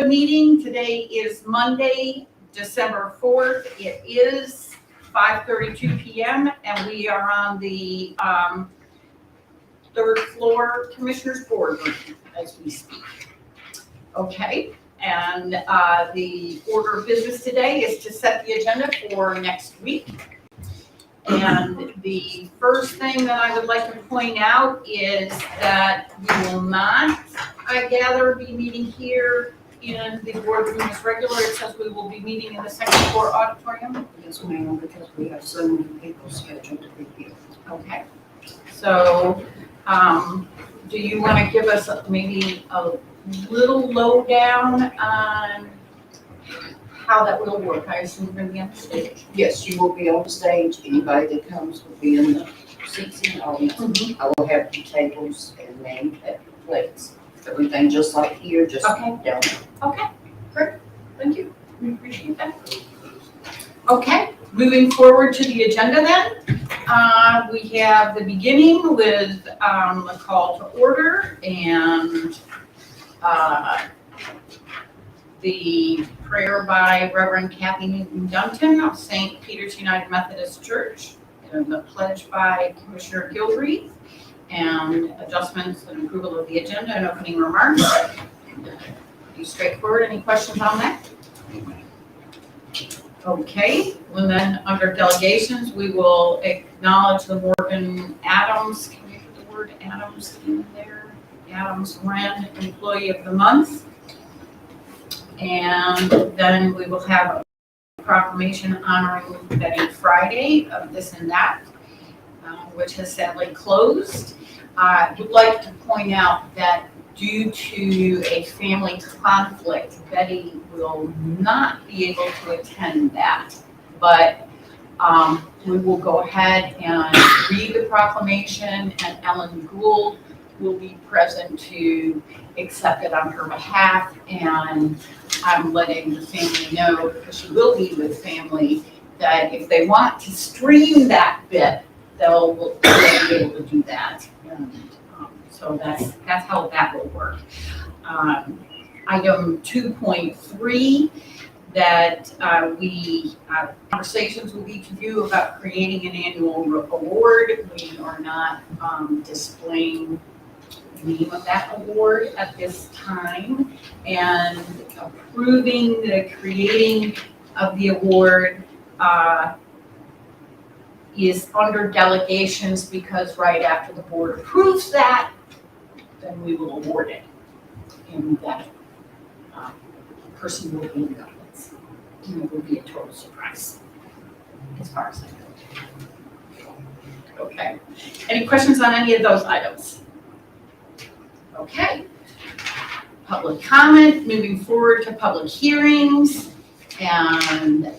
Meeting today is Monday, December 4th. It is 5:32 p.m. and we are on the third floor Commissioners Board room as we speak. Okay, and the order of business today is to set the agenda for next week. And the first thing that I would like to point out is that we will not, I gather, be meeting here in the boardroom as regular. It says we will be meeting in the second floor auditorium. Yes, ma'am, because we have so many people scheduled to be here. Okay. So, do you want to give us maybe a little lowdown on how that will work? I assume we're going to be on the stage. Yes, you will be on the stage. Anybody that comes will be in the seats in the audience. I will have the tables and name plates. Everything just like here, just Okay. down there. Okay, great. Thank you. We appreciate that. Okay, moving forward to the agenda then. We have the beginning with a call to order and the prayer by Reverend Kathy Newton-Dunton of St. Peter's United Methodist Church, and the pledge by Commissioner Gilreath, and adjustments and approval of the agenda and opening remarks. Be straightforward. Any questions on that? Okay, well then, under delegations, we will acknowledge the Morgan Adams, can you put the word Adams in there? Adams Wren Employee of the Month. And then we will have a proclamation honoring Betty Friday of this and that, which has sadly closed. I would like to point out that due to a family conflict, Betty will not be able to attend that. But we will go ahead and read the proclamation, and Ellen Gould will be present to accept it on her behalf. And I'm letting the family know, because she will be with family, that if they want to stream that bit, they'll be able to do that. And, so that's how that will work. Item 2.3, that conversations with each of you about creating an annual award. We are not displaying the name of that award at this time, and approving the creating of the award is under delegations, because right after the board approves that, then we will award it. And that person will be in the audience. And it will be a total surprise, as far as I know. Okay. Any questions on any of those items? Okay. Public comment, moving forward to public hearings. And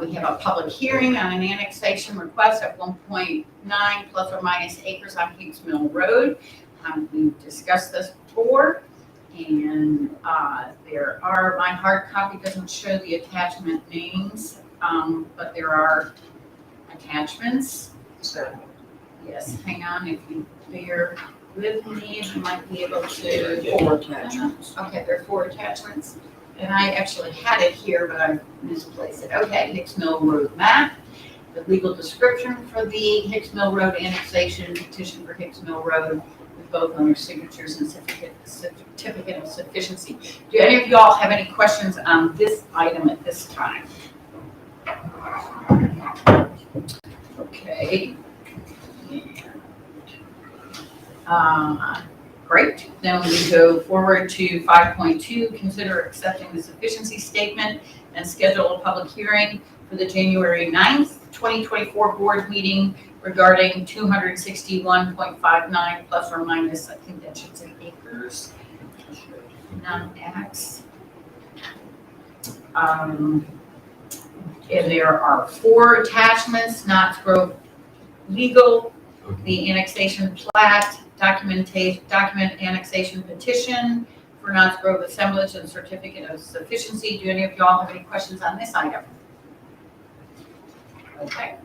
we have a public hearing on an annexation request at 1.9 plus or minus acres on Hicks Mill Road. We've discussed this before, and there are, my hard copy doesn't show the attachment names, but there are attachments. So, Yes, hang on, if you bear with me, you might be able to. 4 attachments. Okay, there are 4 attachments. And I actually had it here, but I misplaced it. Okay, Hicks Mill Road map, the legal description for the Hicks Mill Road annexation, petition for Hicks Mill Road, with both owner signatures and certificate of sufficiency. Do any of y'all have any questions on this item at this time? Okay. Great. Then we go forward to 5.2, consider accepting the sufficiency statement and schedule a public hearing for the January 9th, 2024 board meeting regarding 261.59 plus or minus, I think that should say acres, non-annex. And there are 4 attachments: Knott's Grove legal, the annexation plat, document annexation petition for Knott's Grove assemblage and certificate of sufficiency. Do any of y'all have any questions on this item? Okay.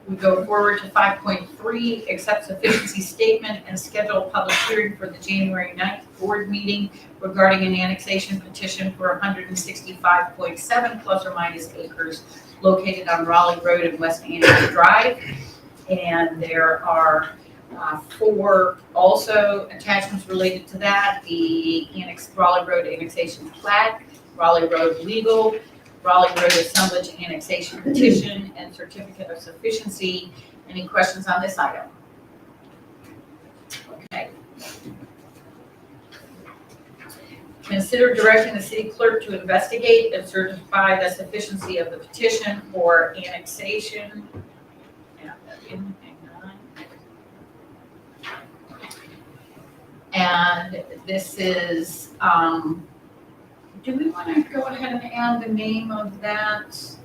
We go forward to 5.3, accept sufficiency statement and schedule a public hearing for the January 9th board meeting regarding an annexation petition for 165.7 plus or minus acres located on Raleigh Road and West Annex Drive. And there are 4 also attachments related to that: the Raleigh Road annexation plat, Raleigh Road legal, Raleigh Road assemblage annexation petition, and certificate of sufficiency. Any questions on this item? Okay. Consider directing the city clerk to investigate and certify the sufficiency of the petition for annexation. And this is, do we want to go ahead and add the name of that?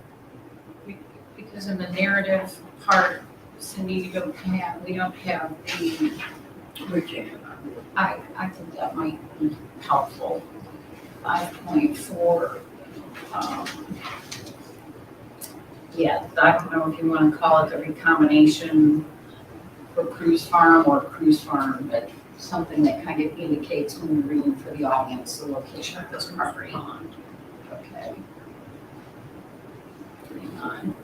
Because in the narrative part, Cindy, we don't have the, I think that might be helpful. 5.4, yeah, I don't know if you want to call it the recombination for Cruise Farm or Cruise Farm, but something that kind of indicates when we're reading for the audience the location of this property. Okay. 39.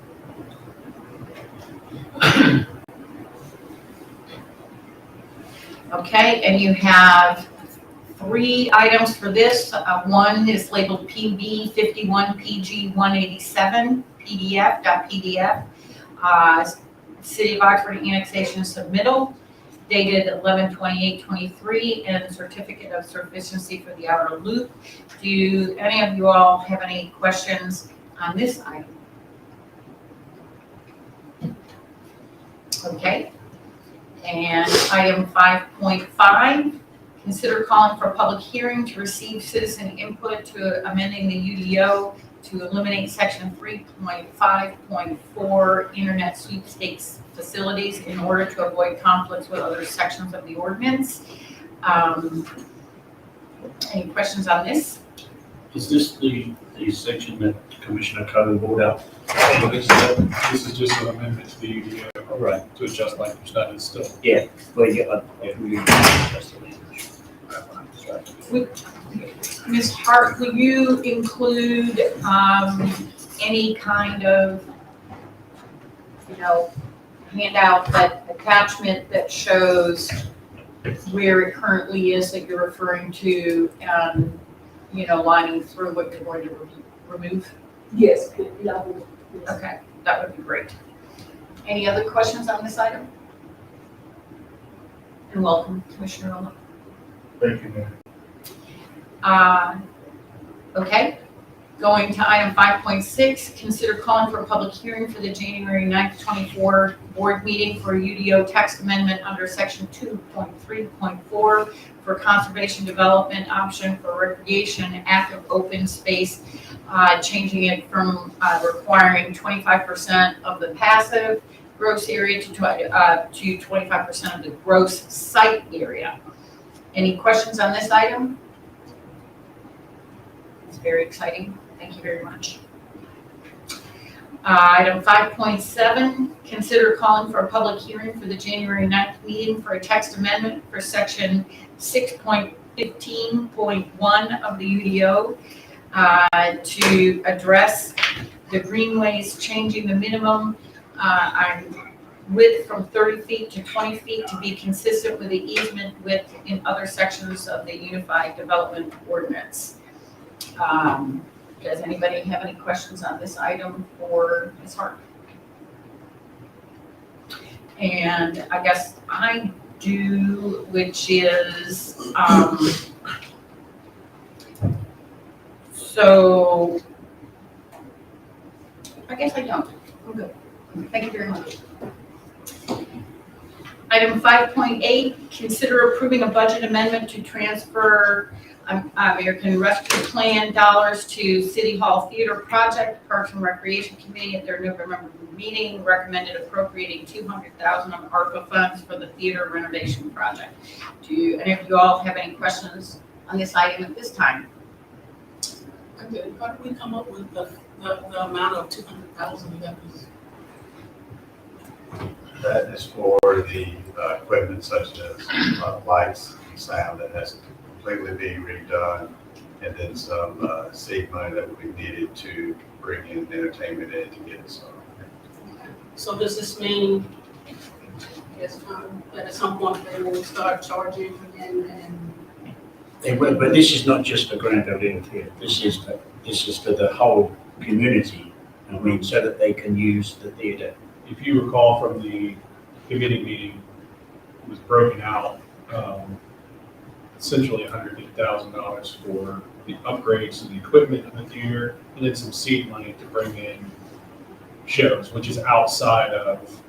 Okay, and you have 3 items for this. One is labeled PB 51 PG 187 PDF.pdf. City of Oxford annexation submittal dated 11/28/23 and certificate of sufficiency for the outer loop. Do any of you all have any questions on this item? Okay. And item 5.5, consider calling for a public hearing to receive citizen input to amending the UDO to eliminate section 3.5.4 internet sweepstakes facilities in order to avoid conflicts with other sections of the ordinance. Any questions on this? Is this the section that Commissioner Cohen brought out? This is just an amendment to the UDO. Right. To adjust language, standard still. Well, yeah. Ms. Hart, would you include any kind of, handout, that attachment that shows where it currently is that you're referring to, and lining through what you're going to remove? Yes, yeah. Okay, that would be great. Any other questions on this item? And welcome, Commissioner Rowland. Thank you, Mayor. Okay, going to item 5.6, consider calling for a public hearing for the January 9th, 24 board meeting for UDO text amendment under section 2.3.4 for conservation development option for recreation active open space, changing it from requiring 25% of the passive gross area to 25% of the gross site area. Any questions on this item? It's very exciting. Thank you very much. Item 5.7, consider calling for a public hearing for the January 9th meeting for a text amendment for section 6.15.1 of the UDO to address the greenways, changing the minimum width from 30 feet to 20 feet to be consistent with the easement width in other sections of the Unified Development Ordinance. Does anybody have any questions on this item for Ms. Hart? And I guess I do, which is, so I guess I don't. I'm good. Thank you very much. Item 5.8, consider approving a budget amendment to transfer American Rescue Plan dollars to City Hall Theater Project. Parks and Recreation Committee at their November meeting recommended appropriating $200,000 of ARPA funds for the theater renovation project. Do any of you all have any questions on this item at this time? Okay, how do we come up with the amount of 200,000 that was? That is for the equipment such as lights and sound that has to completely be redone. And then some seed money that would be needed to bring in entertainment in to get it started. So does this mean, yes, that at some point they will start charging and They will, but this is not just for Granville Little Theatre. This is for the whole community. I mean, so that they can use the theatre. If you recall from the committee meeting, it was broken out, essentially $150,000 for the upgrades to the equipment of the theater, and then some seed money to bring in shows, which is outside of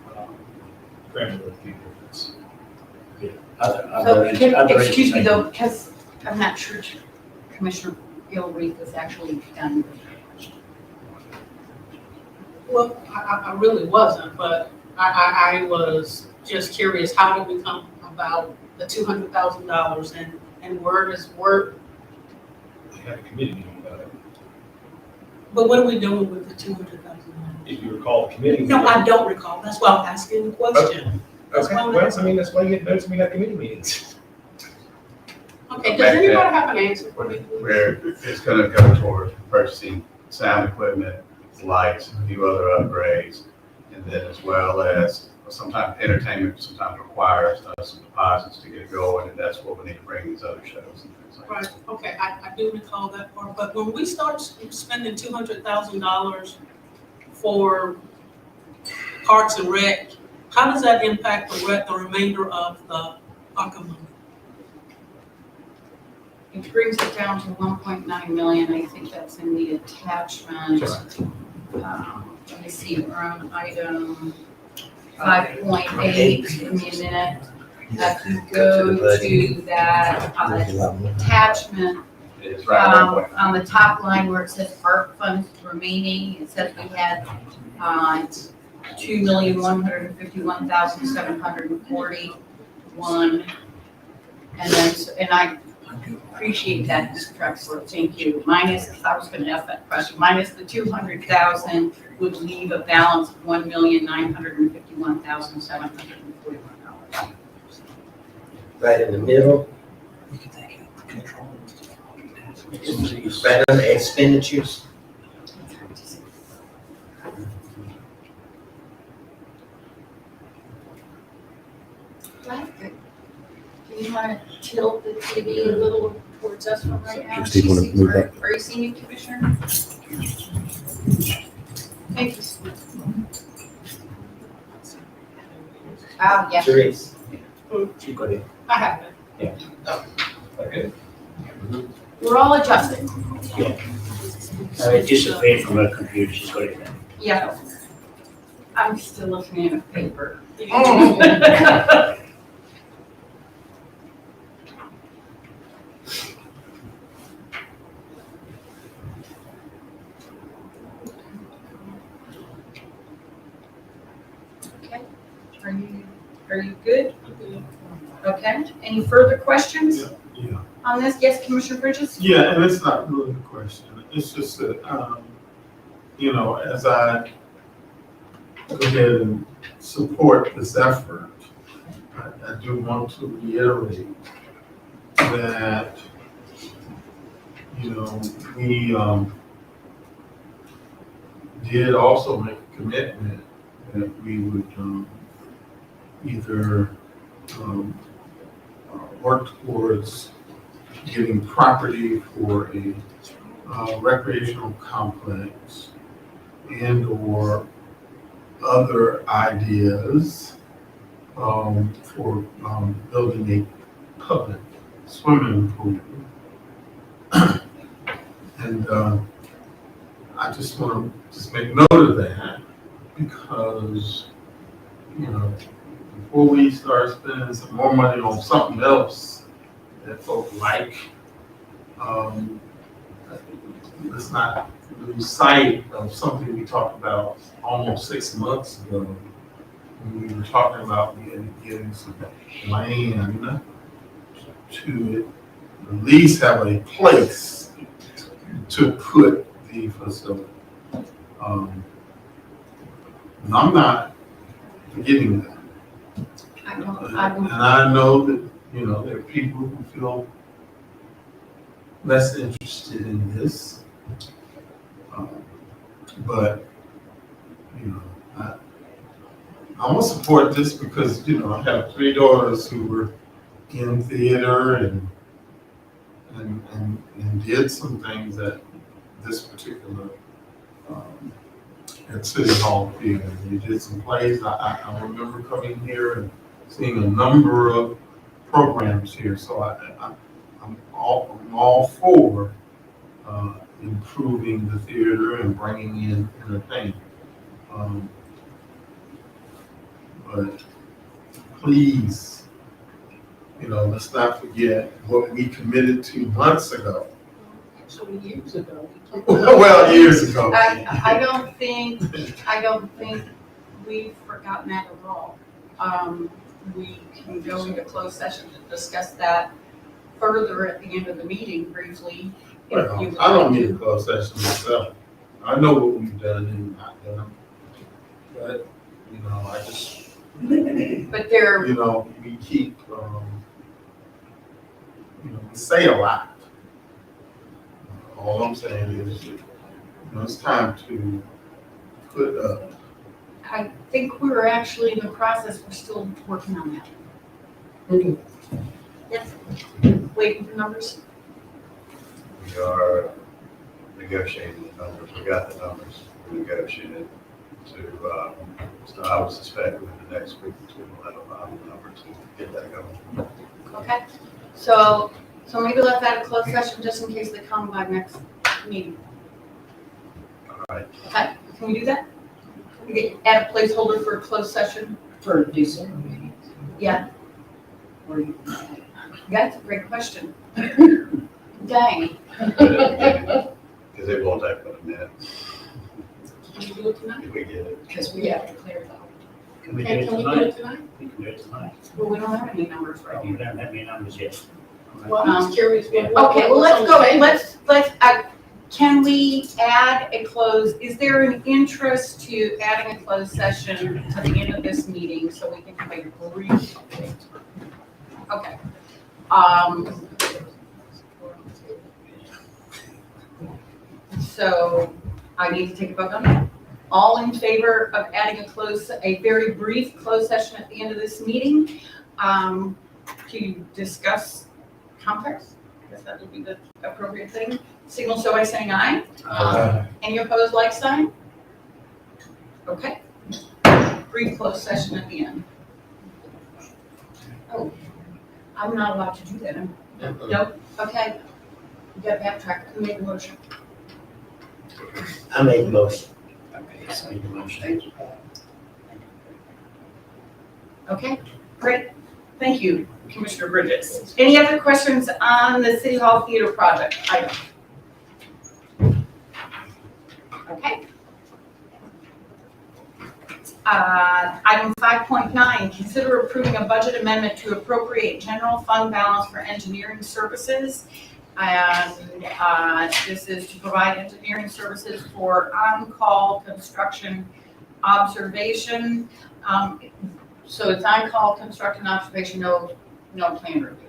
Granville Theater. Excuse me though, because I'm not sure Commissioner Gilreath has actually done. well, I really wasn't, but I was just curious, how did we come about the $200,000 and where does work? We had a committee meeting about it. But what are we doing with the $200,000? If you recall, the committee. No, I don't recall. That's why I'm asking the question. That's Okay, why I'm well, asking. I mean, that's why you get notes when we have committee meetings. Okay, does anybody have an answer for me? Where it's gonna go toward purchasing sound equipment, lights, a few other upgrades. And then as well as sometimes entertainment sometimes requires some deposits to get going, and that's what we need to bring these other shows and things like that. Right, okay, I do recall that part, but when we start spending $200,000 for Parks and Rec, how does that impact the remainder of the ARCA money? It brings it down to 1.9 million. I think that's in the attachment. Let me see, we're on item 5.8 in the minute. If you go to that attachment, It is right on point. on the top line where it says ARP funds remaining, it says we had 2,151,741. And then, and I appreciate that, Mr. Drexler, thank you. Minus, I was gonna ask that question, minus the 200,000 would leave a balance of $1,951,741. Right in the middle. Right under expenditures. Do you want to tilt the TV a little towards us from right now? Steve, wanna move that? Are you seeing it, Commissioner? Thank you. Yes. Therese. She got it. I have it. Okay. We're all adjusted. It disappeared from her computer. She's got it now. Yeah. I'm still looking at a paper. Okay. Are you good? Okay. Any further questions Yeah, on this? Yes, Commissioner Bridges? yeah, and it's not really a question. It's just that, as I go ahead and support this effort, I do want to reiterate that, we did also make a commitment that we would either work towards getting property for a recreational complex and/or other ideas for building a public swimming pool. And I just want to make note of that because, before we start spending some more money on something else that folks like, let's not lose sight of something we talked about almost 6 months ago when we were talking about getting some land to at least have a place to put the facility. And I'm not forgetting that. I don't, And I don't, I know that, there are people who feel less interested in this. But, I'm gonna support this because, I have 3 daughters who were in theater and did some things at this particular, at City Hall Theater. They did some plays. I remember coming here and seeing a number of programs here, so I'm all for improving the theater and bringing in entertainment. But please, let's not forget what we committed to months ago. Actually, years ago. Well, years ago. I don't think we've forgotten that at all. We can go into closed session to discuss that further at the end of the meeting briefly. if Well, you would I don't like need to. a closed session myself. I know what we've done and not done. But, I just, But there, we keep, we say a lot. All I'm saying is, it's time to put up. I think we're actually in the process, we're still working on that. Yes, waiting for numbers. We are negotiating the numbers. We got the numbers. We negotiated to, so I would suspect within the next week or two, we'll have a final number to get that going. Okay, so maybe let's add a closed session just in case they come by next meeting. All right. Okay, can we do that? We can add a placeholder for a closed session? For December meeting. Yeah, Or you- that's a great question. Dang, Because it won't take but a minute Can you do it tonight? if we get it. Because we have to clarify. Can we do Hey, it can we do tonight? it tonight? We can do it tonight. well, we don't have any numbers right You now. don't have any numbers yet. Well, I'm just curious. Okay, well, let's go, can we add a close, is there an interest to adding a closed session to the end of this meeting so we can have a brief update? Okay. So I need to take a vote on that. All in favor of adding a very brief closed session at the end of this meeting, to discuss contracts? I guess that would be the appropriate thing. Signal so by saying aye. Any opposed, like sign? Okay. Brief closed session at the end. Oh, I'm not allowed to do that. Nope, okay. You got backtrack, who made the motion? I made the motion. Okay, so the motion. Thank you. Okay, great. Thank you, Commissioner Bridges. Any other questions on the City Hall Theater project item? Okay. Item 5.9, consider approving a budget amendment to appropriate general fund balance for engineering services. And this is to provide engineering services for on-call construction observation. So it's on-call construction observation, no plan review.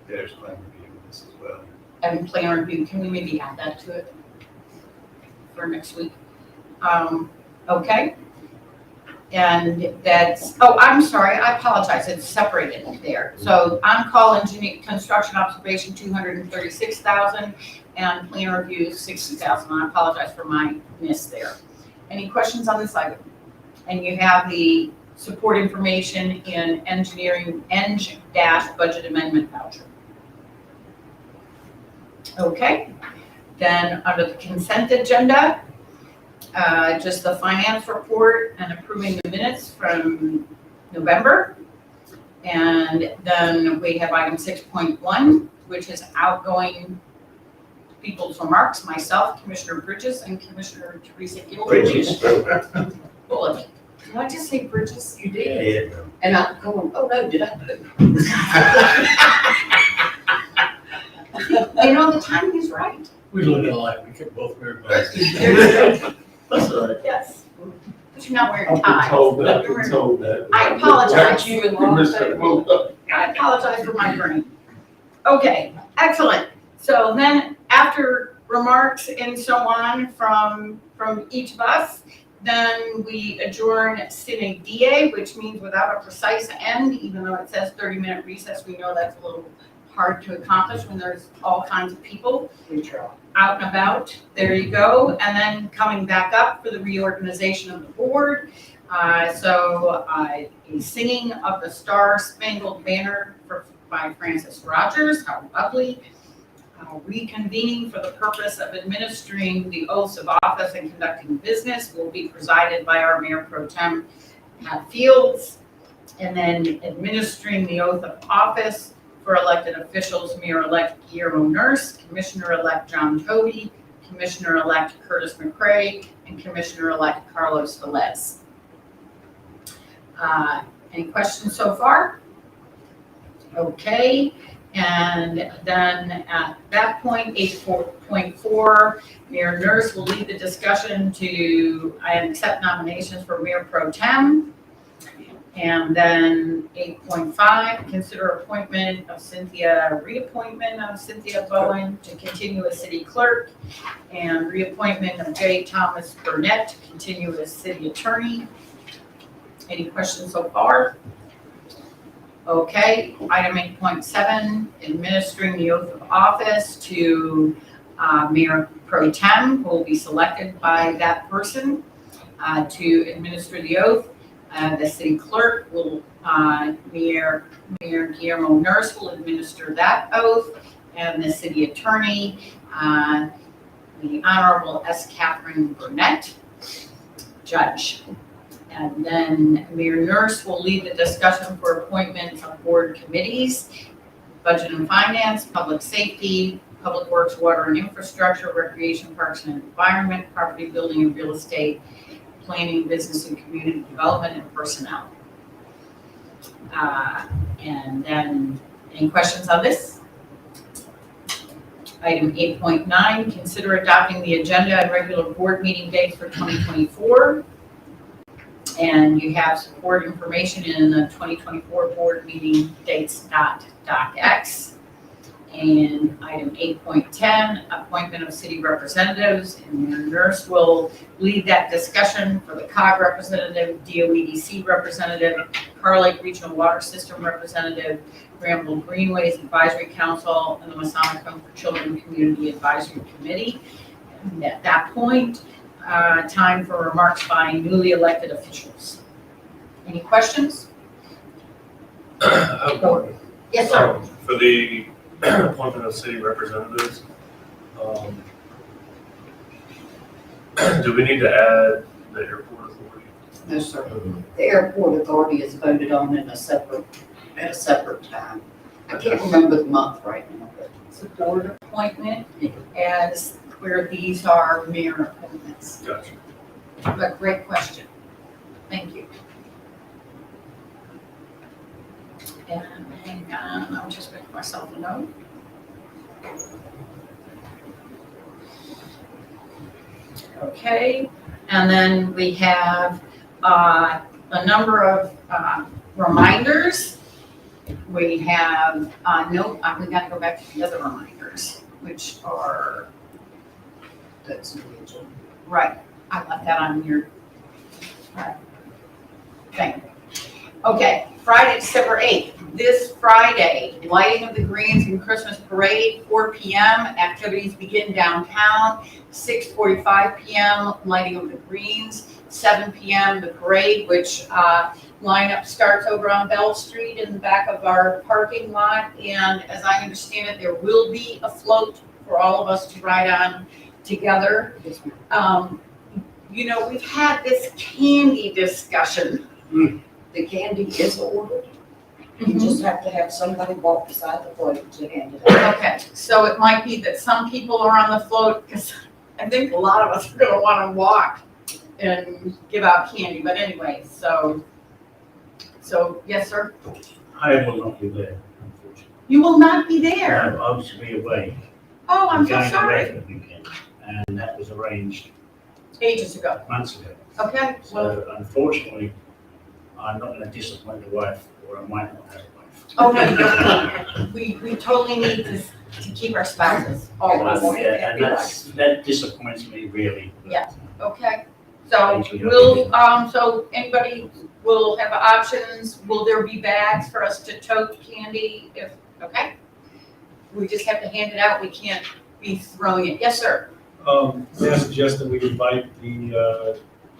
There's plan review of this as well. And plan review, can we maybe add that to it for next week? Okay. And that's, oh, I'm sorry, I apologize, it's separated there. So on-call engineer, construction observation, 236,000, and plan review, 60,000. I apologize for my miss there. Any questions on this item? And you have the support information in engineering, eng-budget amendment voucher. Okay, then under the consent agenda, just the finance report and approving the minutes from November. And then we have item 6.1, which is outgoing people's remarks, myself, Commissioner Bridges, and Commissioner Teresa Gilbert. Bridges. Bullet. Did I just say Bridges? You Yeah. And I'm going, oh no, did I put? You know, the timing is right. We look alike, we could both wear glasses. That's all right. Yes. Because you're not wearing I've been ties. told that, I've been told that. I apologize. You and Laura. Mr. Mulder. I apologize for my brain. Okay, excellent. So then after remarks and so on from each of us, then we adjourn sine die, which means without a precise end, even though it says 30-minute recess, we know that's a little hard to accomplish when there's all kinds of people out and about. There you go. And then coming back up for the reorganization of the board. A singing of the Star Spangled Banner by Francis Rogers, how lovely. Reconvening for the purpose of administering the oaths of office and conducting business will be presided by our Mayor Pro Tem, Pat Fields. And then administering the oath of office for elected officials, Mayor-elect Guillermo Nurse, Commissioner-elect John Toby, Commissioner-elect Curtis McCray, and Commissioner-elect Carlos Velez. Any questions so far? Okay, and then at that point, 8.4, Mayor Nurse will lead the discussion to accept nominations for Mayor Pro Tem. And then 8.5, consider reappointment of Cynthia Bowen to continue as city clerk, and reappointment of J. Thomas Burnett to continue as city attorney. Any questions so far? Okay, item 8.7, administering the oath of office to Mayor Pro Tem, who will be selected by that person to administer the oath. The city clerk will, Mayor Guillermo Nurse will administer that oath, and the city attorney, the Honorable S. Catherine Burnett, judge. And then Mayor Nurse will lead the discussion for appointments of board committees, budget and finance, public safety, public works, water and infrastructure, recreation, parks and environment, property, building and real estate, planning, business and community development, and personnel. And then, any questions on this? Item 8.9, consider adopting the agenda and regular board meeting dates for 2024. And you have support information in the 2024 board meeting dates .docx. And item 8.10, appointment of city representatives, and Mayor Nurse will lead that discussion for the COG representative, DOEDC representative, Carl Lake Regional Water System representative, Granville Greenways Advisory Council, and the Masonic Home for Children Community Advisory Committee. And at that point, time for remarks by newly elected officials. Any questions? Yes, sir. For the appointment of city representatives, do we need to add the airport authority? No, sir. The airport authority is voted on at a separate time. I can't remember the month right now, but It's a board appointment, as where these are mayor appointments. Gotcha. But great question. Thank you. And hang on, I'll just make myself a note. Okay, and then we have a number of reminders. We have, we gotta go back to the other reminders, which are, that's the agenda. right, I left that on your thing. Okay, Friday, December 8th, this Friday, lighting of the greens and Christmas parade, 4 p.m. Activities begin downtown, 6:45 p.m. lighting of the greens, 7 p.m. the parade, which lineup starts over on Bell Street in the back of our parking lot. And as I understand it, there will be a float for all of us to ride on together. You know, we've had this candy discussion. The candy is ordered. You just have to have somebody walk beside the float to hand it out. Okay, so it might be that some people are on the float, because I think a lot of us are gonna wanna walk and give out candy, but anyway, so yes, sir? I will not be there, unfortunately. You will not be there. I was to be away. Oh, I'm so going away sorry. for the weekend, and that was arranged ages ago. months ago. Okay, well, So unfortunately, I'm not gonna disappoint the wife, or I might not have a wife. oh, no, you don't. We totally need to keep our spouses always. Yeah, and that disappoints me really. Yeah. Okay, so we'll, so anybody will have options, will there be bags for us to tote candy if, okay? We just have to hand it out, we can't be throwing it, yes, sir? May I suggest that we invite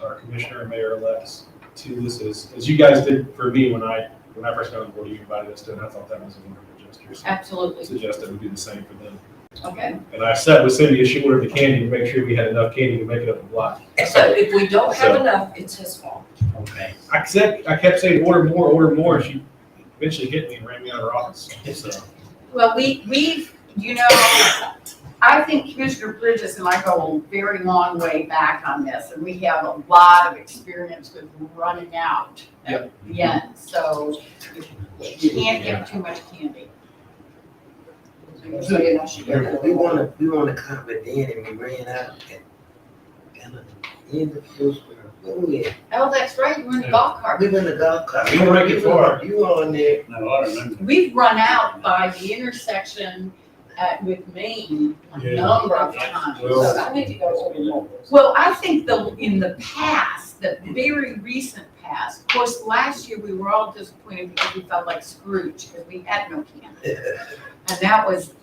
our commissioner and mayor-elects to this, as you guys did for me when I first got on board, you invited us to it, and I thought that was a wonderful gesture. So I Absolutely, suggest that we do the same for them. okay. And I sat with Cindy as she ordered the candy to make sure we had enough candy to make it up the block. So if we don't have So- enough, it's his fault. Okay. I kept saying, order more, and she eventually hit me and ran me out of her office, so. Well, we've, you know, I think Commissioner Bridges and I go a very long way back on this, and we have a lot of experience with running out at the end, so you can't give too much candy. So you're saying I should get We wanna come, but then and we ran out and in the field, where we at? Oh, that's right, you were in the golf cart. We went to golf cart. We don't make it far. You on there. No, I remember. We've run out by the intersection with Maine a Yeah. number of times. Well- So I need to go order more. Well, I think in the past, the very recent past, of course, last year we were all disappointed because we felt like Scrooge because we had no candy. And that was,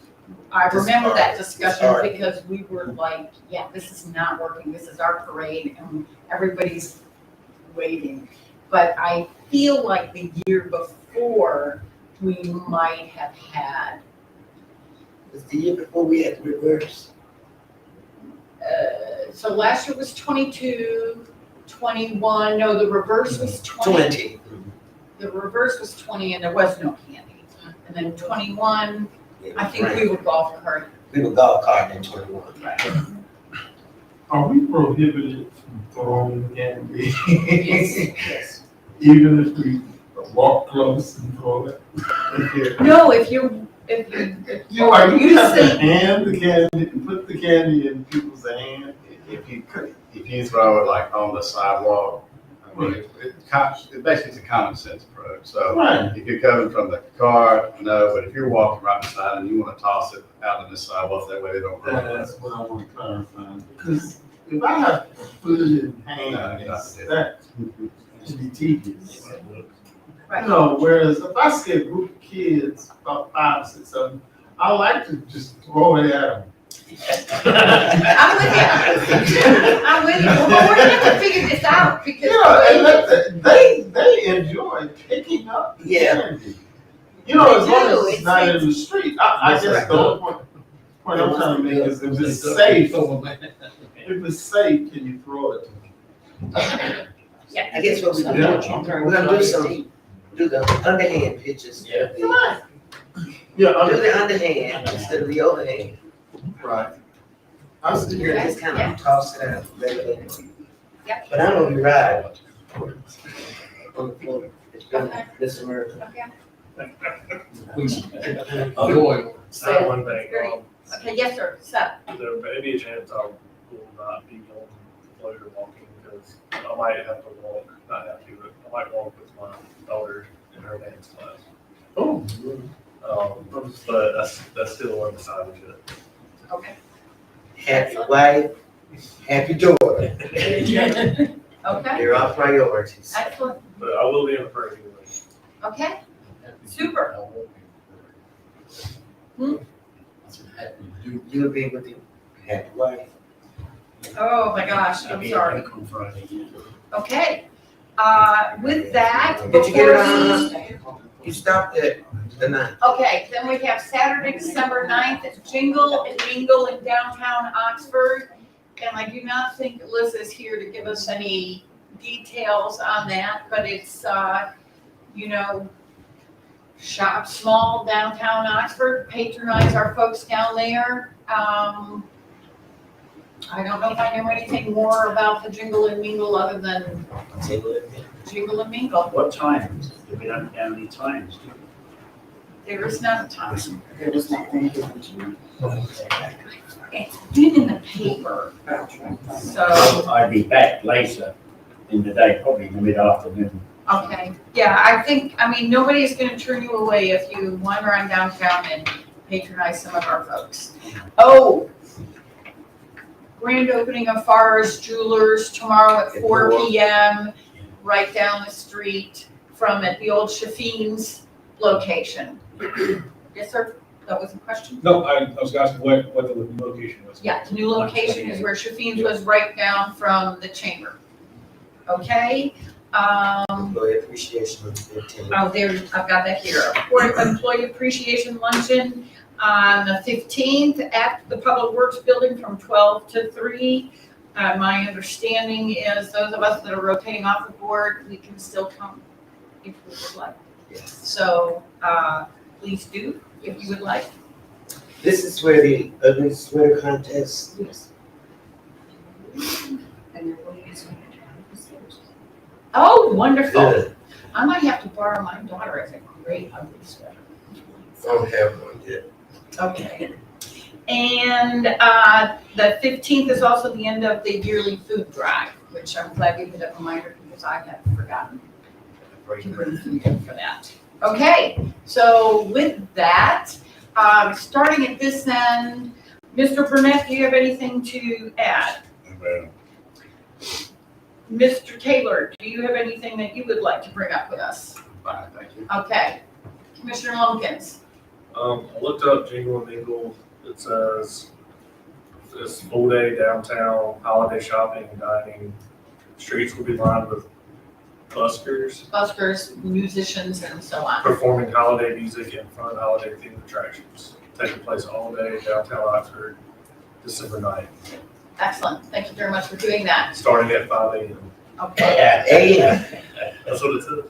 I remember that discussion because we were like, yeah, this is not working, this is our parade and everybody's waiting. But I feel like the year before, we might have had, It's the year before we had the reverse. so last year was 22, 21, no, the reverse was 20. 20. The reverse was 20 and there was no candy. And then 21, I think we were golf cart. We were golf cart in 21. Are we prohibited from throwing candy? Yes. Even if we walk close and throw it? No, if you You have to using, hand the candy, put the candy in people's hand. If you throw it like on the sidewalk, I mean, it basically it's a common sense approach. So Right. if you're coming from the car, no, but if you're walking right beside and you want to toss it out on the sidewalk, that way they don't run. That's what I want to clarify. Because if I have to put it in hand, that should be tedious. right. No, whereas if I see a group of kids, about 5, 6, 7, I like to just throw it at them. I'm with you. I'm with you. Well, we're gonna have to figure this out because. Yeah, and they enjoy picking up the Yeah. candy. You know, as They long do. as it's not in the street. I That's guess right. the only point I'm trying to make is if it's safe, if it's safe, can you throw it? Yeah. I guess what we're gonna do, we're gonna do the underhand pitches. Yeah. Come on. Yeah, Do the underhand instead of the overhand. right. I see. You just kind Yeah. of toss it out. Let it in. Yeah. But I don't be riding on the floor. It's been Okay. this America. Okay. I have one thing, Okay, yes, sir. Seth. there may be a chance I will not be on the floater walking because I might have to walk, not have to, but I might walk with my daughter in her dance class. Oh. But that's still undecided yet. Okay. Happy wife, happy daughter. Okay, They're our priorities. excellent. But I will be in the parade anyway. Okay, super. You'll be with the happy wife. Oh my gosh, I'll I'm be sorry. back on Friday. Yeah. Okay, with that, Did you get before it You stopped at the 9th. okay, then we have Saturday, December 9th at Jingle and Mingle in downtown Oxford. And I do not think Alyssa's here to give us any details on that, but it's, you know, shop small downtown Oxford, patronize our folks down there. I don't know if I know anything more about the Jingle and Mingle other than Jingle and Mingle. What times? Do we don't have any times? There is not a time. There was nothing given to me. It's been in the paper, so, I'd be back later in the day, probably in the mid-afternoon. okay. Yeah, I mean, nobody's gonna turn you away if you wander around downtown and patronize some of our folks. Oh, grand opening of Farr's Jewelers tomorrow at 4 p.m. right down the street from at the old Shaffin's location. Yes, sir? That was a question? No, I was asking what the location was. Yeah, the new location is where Shaffin's was right down from the chamber. Okay? Employee appreciation on the 15th. Oh, there, I've got that here. Employee Appreciation Luncheon on the 15th at the Public Works Building from 12 to 3. My understanding is those of us that are rotating off the board, we can still come if we would like. Yes. So, please do, if you would like. This is where the ugly sweater contest. Yes. And they're going to use me. Oh, wonderful. Good. I might have to borrow my daughter as a great ugly sweater. Don't have one yet. Okay. And the 15th is also the end of the yearly food drive, which I'm glad you did a reminder because I had forgotten to bring food in for that. Okay, so with that, starting at this end, Mr. Burnett, do you have anything to add? Mr. Taylor, do you have anything that you would like to bring up with us? Fine, thank you. Okay. Commissioner Lumpkins? I looked up Jingle and Mingle. It says it's full day downtown, holiday shopping and dining. Streets will be lined with buskers Buskers, musicians, and so on. performing holiday music and fun holiday themed attractions. Taking place all day downtown Oxford, December 9th, Excellent. Thank you very much for doing that. starting at 5 a.m. Okay. Hey, That's what it says.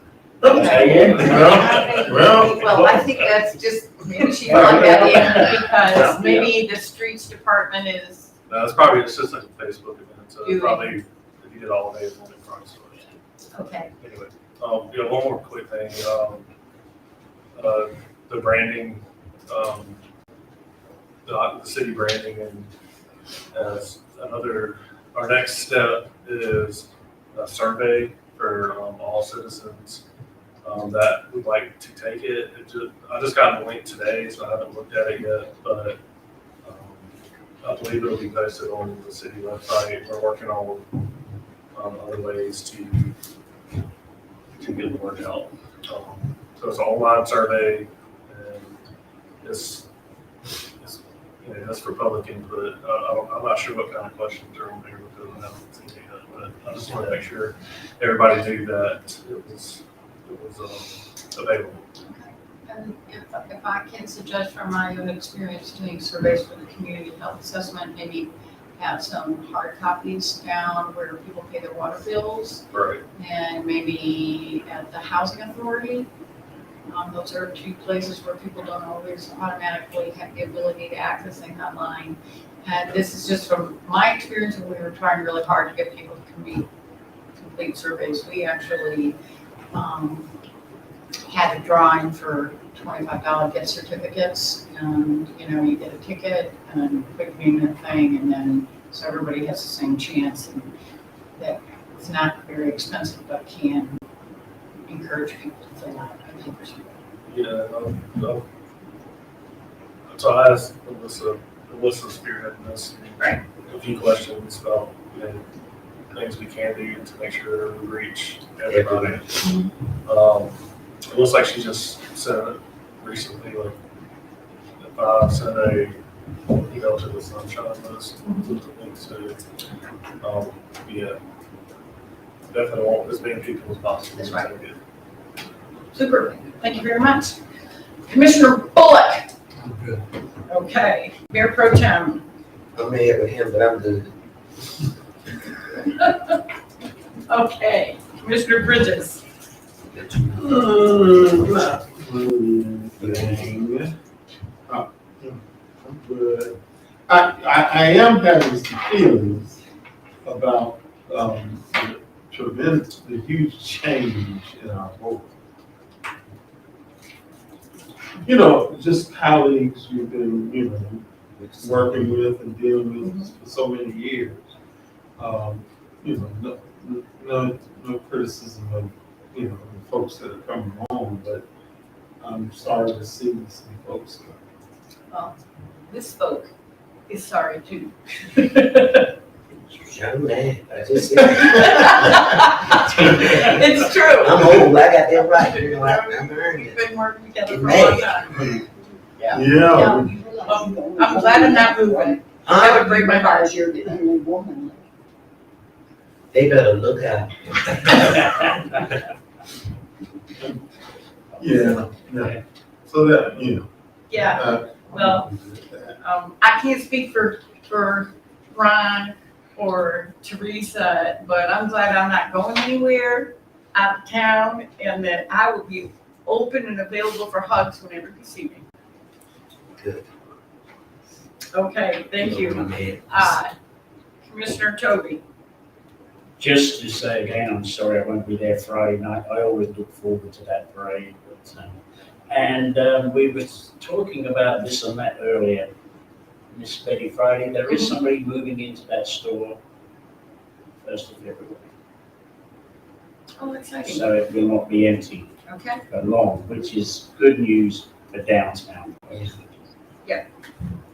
Well, I think that's just, maybe she plugged that in because maybe the streets department is, No, it's just like a Facebook event, so Doing- probably if you did all day, it's only front store. okay. Anyway, one more quick thing, the branding, the city branding and as our next step is a survey for, all citizens, that would like to take it. I just got the link today, so I haven't looked at it yet, but, I believe it'll be posted on the city website. We're working on, other ways to get the word out. So it's an online survey and it's that's for public input. I'm not sure what kind of questions are on there because I haven't seen it yet, but I just want to make sure everybody knew that it was available. And if I can suggest from my own experience doing surveys for the community health assessment, maybe have some hard copies down where people pay their water bills Right. and maybe at the housing authority. Those are two places where people don't always automatically have the ability to access things online. And this is just from my experience when we were trying really hard to get people to complete surveys. We actually had a drawing for $25 gift certificates, and you get a ticket and quick payment thing, and then so everybody has the same chance, and that it's not very expensive, but can encourage people to fill out a paper survey. Yeah. So I asked Alyssa spearheading this. Right. A few questions about things we can do to make sure we reach everybody. It looks like she just sent it recently, like if I sent a email to the Sunshine List with the links to it. Yeah. Definitely want as many people as possible. That's right. Super, thank you very much. Commissioner Bullock. I'm good. Okay, Mayor Pro Tem. I'm mad with him, but I'm good. Okay, Commissioner Bridges. Not anything. I'm good. I am having some feelings about, the huge change in our vote. you know, just colleagues you've been, you know, working with and dealing with for so many years. You know, no criticism of, you know, the folks that are coming on, but I'm sorry to see some folks. This folk is sorry too. I'm mad. I just, It's true. I'm old, I got that right, you know, I'm earning We've it. been working together for a long time. Yeah. I'm glad I'm not moving. That would break my heart. Because you're the only woman. They better look out. Yeah. So that, you know. Yeah, well, I can't speak for Ron or Teresa, but I'm glad I'm not going anywhere out of town and that I will be open and available for hugs whenever you see me. Good. Okay, thank My you. man. Commissioner Toby. Just to say again, I'm sorry I won't be there Friday night. I always look forward to that parade. We were talking about this and that earlier. Miss Betty Friday, there is somebody moving into that store 1st of February. Oh, exciting. So it will not be empty Okay, for long, which is good news for downtown.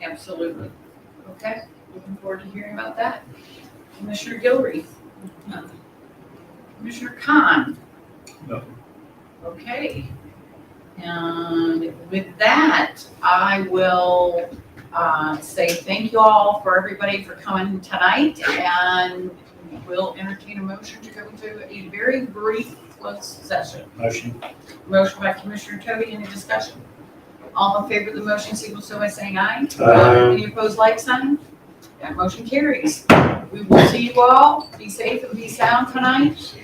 absolutely. Okay, looking forward to hearing about that. Commissioner Gilreath. Commissioner Khan. No. Okay. And with that, I will say thank you all for everybody for coming tonight, and we'll entertain a motion to go into a very brief closed session. Motion? Motion by Commissioner Toby, any discussion? All in favor of the motion, signal so by saying aye. Aye. Any opposed, like sign? That motion carries. We will see you all. Be safe and be sound tonight.